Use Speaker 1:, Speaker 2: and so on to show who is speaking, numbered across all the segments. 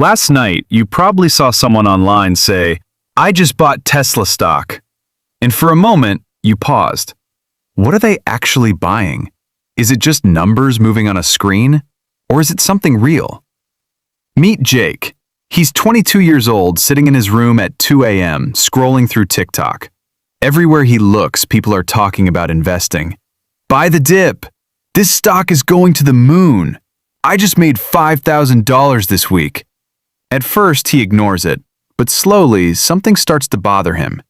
Speaker 1: Last night, you probably saw someone online say, "I just bought Tesla stock." And for a moment, you paused. What are they actually buying? Is it just numbers moving on a screen? Or is it something real? Meet Jake. He's 22 years old, sitting in his room at 2 a.m., scrolling through TikTok. Everywhere he looks, people are talking about investing. Buy the dip! This stock is going to the moon! I just made $5,000 this week. At first, he ignores it, but slowly, something starts to bother him.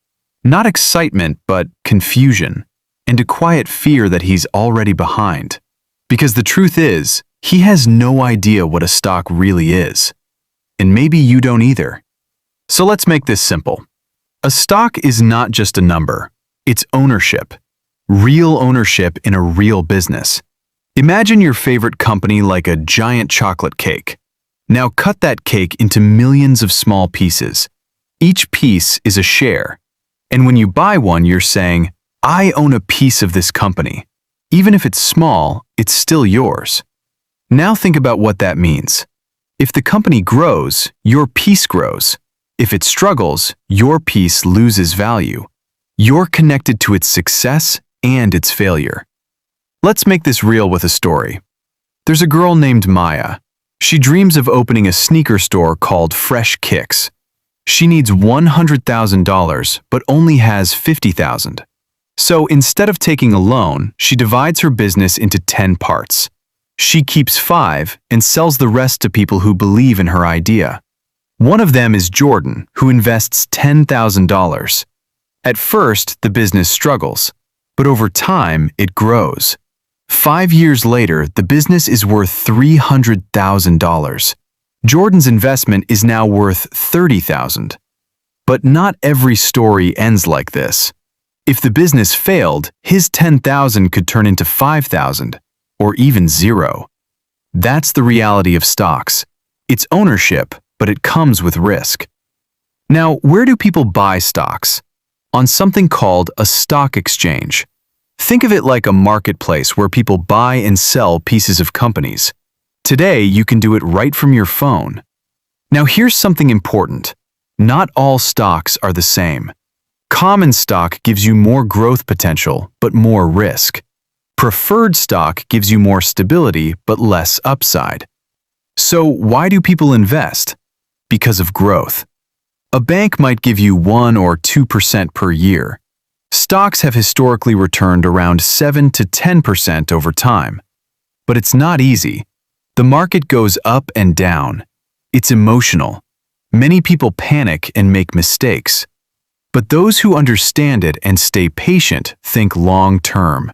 Speaker 1: Not excitement, but confusion, and a quiet fear that he's already behind. Because the truth is, he has no idea what a stock really is. And maybe you don't either. So let's make this simple. A stock is not just a number, it's ownership. Real ownership in a real business. Imagine your favorite company like a giant chocolate cake. Now cut that cake into millions of small pieces. Each piece is a share. And when you buy one, you're saying, "I own a piece of this company." Even if it's small, it's still yours. Now think about what that means. If the company grows, your piece grows. If it struggles, your piece loses value. You're connected to its success and its failure. Let's make this real with a story. There's a girl named Maya. She dreams of opening a sneaker store called Fresh Kicks. She needs $100,000, but only has $50,000. So instead of taking a loan, she divides her business into 10 parts. She keeps 5 and sells the rest to people who believe in her idea. One of them is Jordan, who invests $10,000. At first, the business struggles, but over time, it grows. 5 years later, the business is worth $300,000. Jordan's investment is now worth $30,000. But not every story ends like this. If the business failed, his $10,000 could turn into $5,000, or even zero. That's the reality of stocks. It's ownership, but it comes with risk. Now, where do people buy stocks? On something called a stock exchange. Think of it like a marketplace where people buy and sell pieces of companies. Today, you can do it right from your phone. Now here's something important. Not all stocks are the same. Common stock gives you more growth potential, but more risk. Preferred stock gives you more stability, but less upside. So why do people invest? Because of growth. A bank might give you 1 or 2% per year. Stocks have historically returned around 7 to 10% over time. But it's not easy. The market goes up and down. It's emotional. Many people panic and make mistakes. But those who understand it and stay patient think long-term.